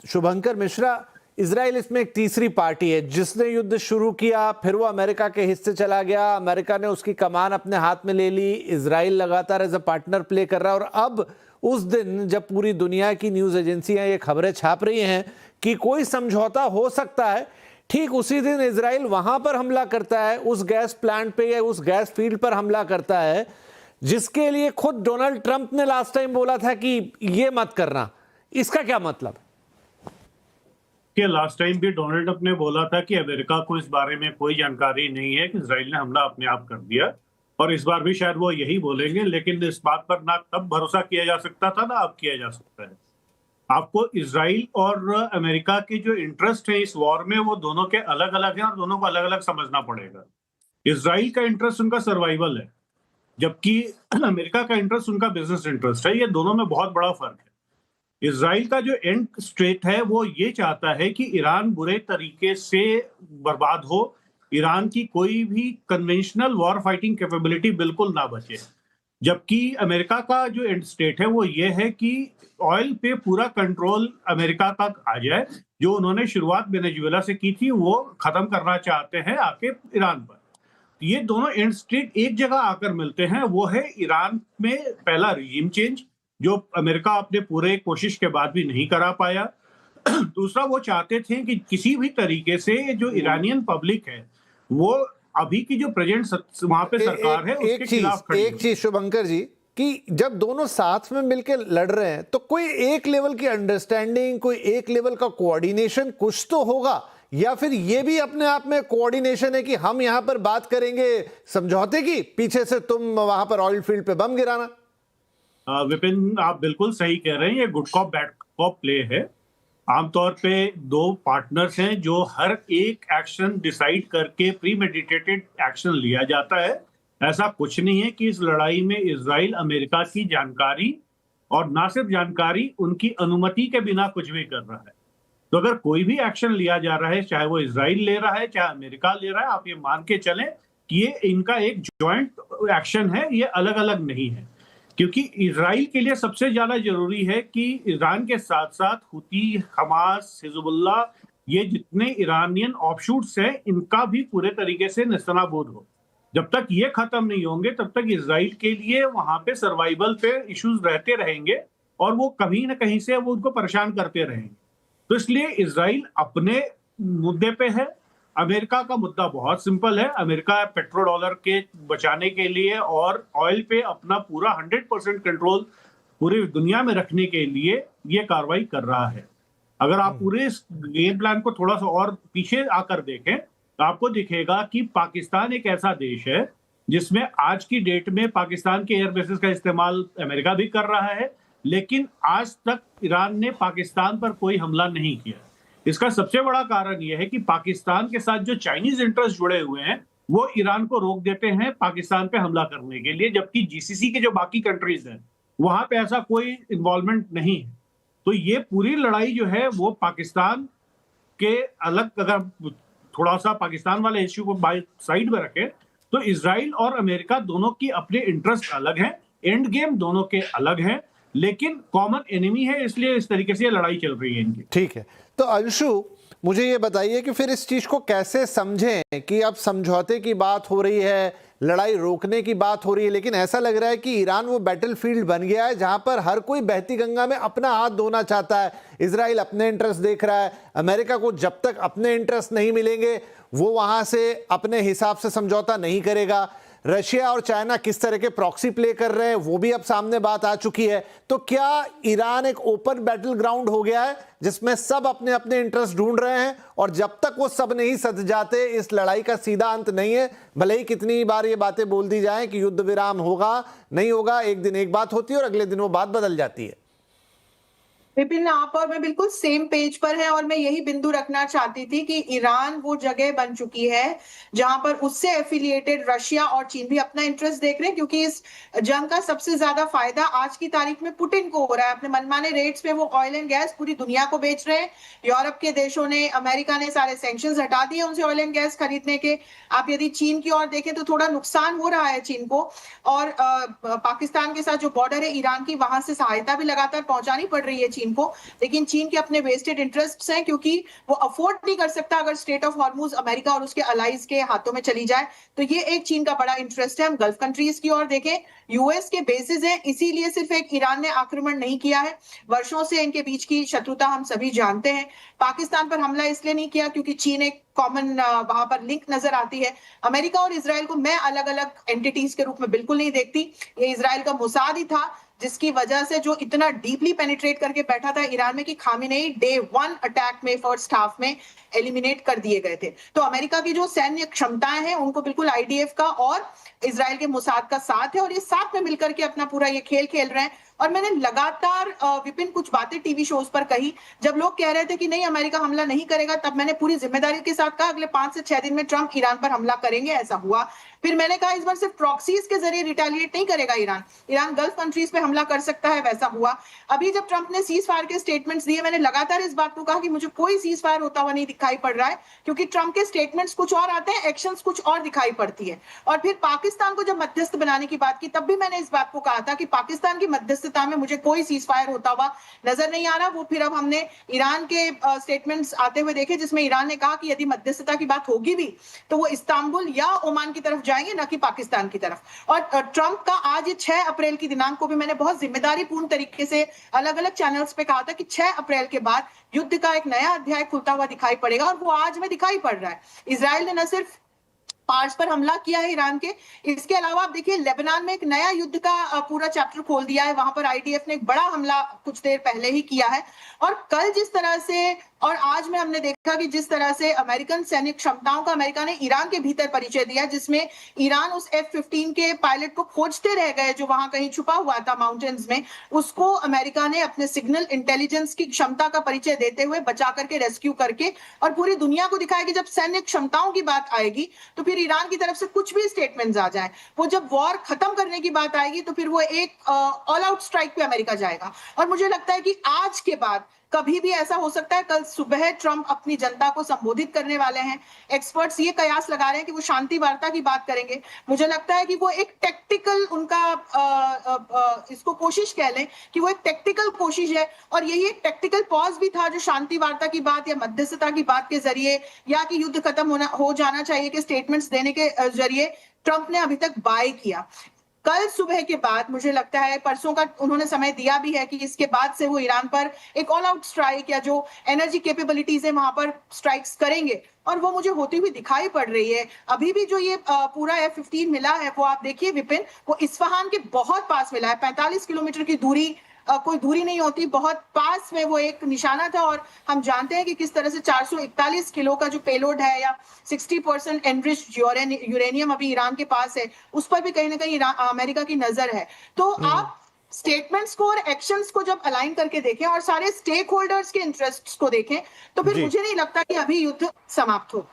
शुभंकर Mishra, Israel इसमें एक तीसरी पार्टी है जिसने युद्ध शुरू किया, फिर वो अमेरिका के हिस्से चला गया, अमेरिका ने उसकी कमान अपने हाथ में ले ली, इजराइल लगातार एज अ पार्टनर प्ले कर रहा है। और अब उस दिन जब पूरी दुनिया की न्यूज एजेंसियां ये खबरें छाप रही हैं कि कोई समझौता हो सकता है, ठीक उसी दिन इजराइल वहां पर हमला करता है, उस गैस प्लांट पे या उस गैस फील्ड पर हमला करता है जिसके लिए खुद डोनाल्ड ट्रंप ने लास्ट टाइम बोला था कि ये मत करना। इसका क्या मतलब? कि लास्ट टाइम भी डोनाल्ड ट्रंप ने बोला था कि अमेरिका को इस बारे में कोई जानकारी नहीं है कि इजराइल ने हमला अपने आप कर दिया, और इस बार भी शायद वो यही बोलेंगे। लेकिन इस बात पर ना तब भरोसा किया जा सकता था ना अब किया जा सकता है। आपको इजराइल और अमेरिका के जो इंटरेस्ट है इस वॉर में वो दोनों के अलग अलग हैं और दोनों को अलग अलग समझना पड़ेगा। इजराइल का इंटरेस्ट उनका सर्वाइवल है, जबकि अमेरिका का इंटरेस्ट उनका बिजनेस इंटरेस्ट है। ये दोनों में बहुत बड़ा फर्क है। इजराइल का जो एंड स्टेट है वो ये चाहता है कि ईरान बुरे तरीके से बर्बाद हो, ईरान की कोई भी कन्वेंशनल वॉर फाइटिंग कैपेबिलिटी बिल्कुल ना बचे। जबकि अमेरिका का जो एंड स्टेट है वो ये है कि ऑयल पे पूरा कंट्रोल अमेरिका तक आ जाए। जो उन्होंने शुरुआत वेनेजुएला से की थी वो खत्म करना चाहते हैं आके ईरान पर। ये दोनों एंड स्टेट एक जगह आकर मिलते हैं, वो है ईरान में पहला रिजीम चेंज, जो अमेरिका अपने पूरे कोशिश के बाद भी नहीं करा पाया। दूसरा, वो चाहते थे कि किसी भी तरीके से जो ईरानियन पब्लिक है वो अभी की जो प्रेजेंट वहां पे सरकार है उसके खिलाफ खड़ी। एक चीज शुभंकर जी, कि जब दोनों साथ में मिलकर लड़ रहे हैं तो कोई एक लेवल की अंडरस्टैंडिंग, कोई एक लेवल का कोऑर्डिनेशन कुछ तो होगा, या फिर ये भी अपने आप में कोऑर्डिनेशन है कि हम यहां पर बात करेंगे समझौते की, पीछे से तुम वहां पर ऑयल फील्ड पे बम गिराना? विपिन, आप बिल्कुल सही कह रहे हैं। ये good cop bad cop play है। आमतौर पे दो पार्टनर्स हैं जो हर एक एक्शन डिसाइड करके प्रीमेडिटेटेड एक्शन लिया जाता है। ऐसा कुछ नहीं है कि इस लड़ाई में इजराइल अमेरिका की जानकारी, और ना सिर्फ जानकारी, उनकी अनुमति के बिना कुछ भी कर रहा है। तो अगर कोई भी एक्शन लिया जा रहा है, चाहे वो इजराइल ले रहा है चाहे अमेरिका ले रहा है, आप ये मान के चलें कि ये इनका एक ज्वाइंट एक्शन है, ये अलग अलग नहीं है। क्योंकि इजराइल के लिए सबसे ज्यादा जरूरी है कि ईरान के साथ साथ हुती, हमास, हिजबुल्लाह, ये जितने ईरानियन ऑफशूट्स हैं इनका भी पूरे तरीके से नेस्तनाबूद हो। जब तक ये खत्म नहीं होंगे तब तक इजराइल के लिए वहां पे सर्वाइवल पे इश्यूज रहते रहेंगे और वो कहीं ना कहीं से वो उनको परेशान करते रहेंगे। तो इसलिए इजराइल अपने मुद्दे पे है। अमेरिका का मुद्दा बहुत सिंपल है। अमेरिका पेट्रो डॉलर के बचाने के लिए और ऑयल पे अपना पूरा 100% कंट्रोल पूरी दुनिया में रखने के लिए ये कार्रवाई कर रहा है। अगर आप पूरे इस गेम प्लान को थोड़ा सा और पीछे आकर देखें तो आपको दिखेगा कि पाकिस्तान एक ऐसा देश है जिसमें आज की डेट में पाकिस्तान के एयरबेसेस का इस्तेमाल अमेरिका भी कर रहा है, लेकिन आज तक ईरान ने पाकिस्तान पर कोई हमला नहीं किया। इसका सबसे बड़ा कारण यह है कि पाकिस्तान के साथ जो चाइनीज इंटरेस्ट जुड़े हुए हैं वो ईरान को रोक देते हैं पाकिस्तान पे हमला करने के लिए, जबकि जीसीसी के जो बाकी कंट्रीज हैं वहां पे ऐसा कोई इन्वॉल्वमेंट नहीं है। तो ये पूरी लड़ाई जो है वो पाकिस्तान के अलग, अगर थोड़ा सा पाकिस्तान वाले इश्यू को साइड में रखें तो इजराइल और अमेरिका दोनों की अपने इंटरेस्ट अलग हैं, एंड गेम दोनों के अलग हैं, लेकिन कॉमन एनिमी है, इसलिए इस तरीके से लड़ाई चल रही है इनकी। ठीक है, तो अंशु मुझे ये बताइए कि फिर इस चीज को कैसे समझें कि अब समझौते की बात हो रही है, लड़ाई रोकने की बात हो रही है, लेकिन ऐसा लग रहा है कि ईरान वो बैटलफील्ड बन गया है जहां पर हर कोई बहती गंगा में अपना हाथ धोना चाहता है। इजराइल अपने इंटरेस्ट देख रहा है, अमेरिका को जब तक अपने इंटरेस्ट नहीं मिलेंगे वो वहां से अपने हिसाब से समझौता नहीं करेगा। रशिया और चाइना किस तरह के प्रॉक्सी प्ले कर रहे हैं वो भी अब सामने बात आ चुकी है। तो क्या ईरान एक ओपन बैटल ग्राउंड हो गया है जिसमें सब अपने अपने इंटरेस्ट ढूंढ रहे हैं, और जब तक वो सब नहीं सध जाते इस लड़ाई का सीधा अंत नहीं है? भले ही कितनी बार ये बातें बोल दी जाएं कि युद्ध विराम होगा नहीं होगा, एक दिन एक बात होती है और अगले दिन वो बात बदल जाती है। विपिन, आप और मैं बिल्कुल सेम पेज पर हैं, और मैं यही बिंदु रखना चाहती थी कि ईरान वो जगह बन चुकी है जहां पर उससे एफिलिएटेड रशिया और चीन भी अपना इंटरेस्ट देख रहे हैं, क्योंकि इस जंग का सबसे ज्यादा फायदा आज की तारीख में पुतिन को हो रहा है। अपने मनमाने रेट्स पे वो ऑयल एंड गैस पूरी दुनिया को बेच रहे हैं। यूरोप के देशों ने, अमेरिका ने सारे सैंक्शंस हटा दिए उनसे ऑयल एंड गैस खरीदने के। आप यदि चीन की ओर देखें तो थोड़ा नुकसान हो रहा है चीन को, और पाकिस्तान के साथ जो बॉर्डर है ईरान की, वहां से सहायता भी लगातार पहुंचानी पड़ रही है चीन को, लेकिन चीन के अपने वेस्टेड इंटरेस्ट्स हैं क्योंकि वो अफोर्ड नहीं कर सकता अगर स्ट्रेट ऑफ हॉर्मुज अमेरिका और उसके अलाइज के हाथों में चली जाए। तो ये एक चीन का बड़ा इंटरेस्ट है। हम गल्फ कंट्रीज की ओर देखें, यूएस के बेसिस हैं, इसीलिए सिर्फ एक ईरान ने आक्रमण नहीं किया है, वर्षों से इनके बीच की शत्रुता हम सभी जानते हैं। पाकिस्तान पर हमला इसलिए नहीं किया क्योंकि चीन एक कॉमन वहां पर लिंक नजर आती है। अमेरिका और इजराइल को मैं अलग अलग एंटिटीज के रूप में बिल्कुल नहीं देखती। ये इजराइल का मोसाद ही था जिसकी वजह से जो इतना डीपली पेनिट्रेट करके बैठा था ईरान में कि खामेनेई डे 1 अटैक में फर्स्ट हाफ में एलिमिनेट कर दिए गए थे। तो अमेरिका की जो सैन्य क्षमताएं हैं उनको बिल्कुल आईडीएफ का और इजराइल के मोसाद का साथ है और ये साथ में मिलकर के अपना पूरा ये खेल खेल रहे हैं। और मैंने लगातार विपिन कुछ बातें टीवी शोज पर कही, जब लोग कह रहे थे कि नहीं अमेरिका हमला नहीं करेगा, तब मैंने पूरी जिम्मेदारी के साथ कहा अगले 5 से 6 दिन में ट्रंप ईरान पर हमला करेंगे, ऐसा हुआ। फिर मैंने कहा इस बार सिर्फ प्रॉक्सीज के जरिए रिटेलिएट नहीं करेगा ईरान गल्फ कंट्रीज पे हमला कर सकता है, वैसा हुआ। अभी जब ट्रंप ने सीज फायर के स्टेटमेंट्स दिए, मैंने लगातार इस बात को कहा कि मुझे कोई सीज फायर होता हुआ नहीं दिखाई पड़ रहा है, क्योंकि ट्रंप के स्टेटमेंट्स कुछ और आते हैं, एक्शंस कुछ और दिखाई पड़ती है। और फिर पाकिस्तान को जब मध्यस्थ बनाने की बात की, तब भी मैंने इस बात को कहा था कि पाकिस्तान की मध्यस्थता में मुझे कोई सीज फायर होता हुआ नजर नहीं आ रहा। वो फिर अब हमने ईरान के स्टेटमेंट्स आते हुए देखे जिसमें ईरान ने कहा कि यदि मध्यस्थता की बात होगी भी तो वो इस्तांबुल या ओमान की तरफ जाएंगे, न कि पाकिस्तान की तरफ। और ट्रंप का आज 6 अप्रैल की दिनांक को भी मैंने बहुत जिम्मेदारी पूर्ण तरीके से अलग अलग चैनल्स पे कहा था कि 6 अप्रैल के बाद युद्ध का एक नया अध्याय खुलता हुआ दिखाई पड़ेगा, और वो आज में दिखाई पड़ रहा है। इजराइल ने न सिर्फ पार्स पर हमला किया है ईरान के, इसके अलावा आप देखिए लेबनान में एक नया युद्ध का पूरा चैप्टर खोल दिया है। वहां पर आईडीएफ ने एक बड़ा हमला कुछ देर पहले ही किया है। और कल जिस तरह से और आज में हमने देखा कि जिस तरह से अमेरिकन सैनिक क्षमताओं का अमेरिका ने ईरान के भीतर परिचय दिया, जिसमें ईरान उस F-15 के पायलट को खोजते रह गए जो वहां कहीं छुपा हुआ था माउंटेन्स में, उसको अमेरिका ने अपने सिग्नल इंटेलिजेंस की क्षमता का परिचय देते हुए बचा करके, रेस्क्यू करके, और पूरी दुनिया को दिखाया कि जब सैन्य क्षमताओं की बात आएगी तो फिर ईरान की तरफ से कुछ भी स्टेटमेंट्स आ जाए, वो जब वॉर खत्म करने की बात आएगी तो फिर वो एक ऑल आउट स्ट्राइक पे अमेरिका जाएगा। और मुझे लगता है कि आज के बाद कभी भी ऐसा हो सकता है। कल सुबह ट्रंप अपनी जनता को संबोधित करने वाले हैं। एक्सपर्ट्स ये कयास लगा रहे हैं कि वो शांति वार्ता की बात करेंगे। मुझे लगता है कि वो एक टेक्टिकल उनका इसको कोशिश कह लें कि वो एक टेक्टिकल कोशिश है, और यही एक टेक्टिकल पॉज भी था जो शांति वार्ता की बात या मध्यस्थता की बात के जरिए या कि युद्ध खत्म हो जाना चाहिए के स्टेटमेंट्स देने के जरिए ट्रंप ने अभी तक बाय किया। कल सुबह के बाद मुझे लगता है, परसों का उन्होंने समय दिया भी है कि इसके बाद से वो ईरान पर एक ऑल आउट स्ट्राइक या जो एनर्जी कैपेबिलिटीज है वहां पर स्ट्राइक्स करेंगे, और वो मुझे होती हुई दिखाई पड़ रही है। अभी भी जो ये पूरा F-15 मिला है वो आप देखिए विपिन, वो इस्फहान के बहुत पास मिला है। 45 किलोमीटर की दूरी कोई दूरी नहीं होती, बहुत पास में वो एक निशाना था। और हम जानते हैं कि किस तरह से 441 किलो का जो पेलोड है या 60% एनरिच्ड यूरेनियम अभी ईरान के पास है, उस पर भी कहीं ना कहीं अमेरिका की नजर है। तो आप स्टेटमेंट्स को और एक्शंस को जब अलाइन करके देखें और सारे स्टेक होल्डर्स के इंटरेस्ट्स को देखें, तो फिर मुझे नहीं लगता कि अभी युद्ध समाप्त हो।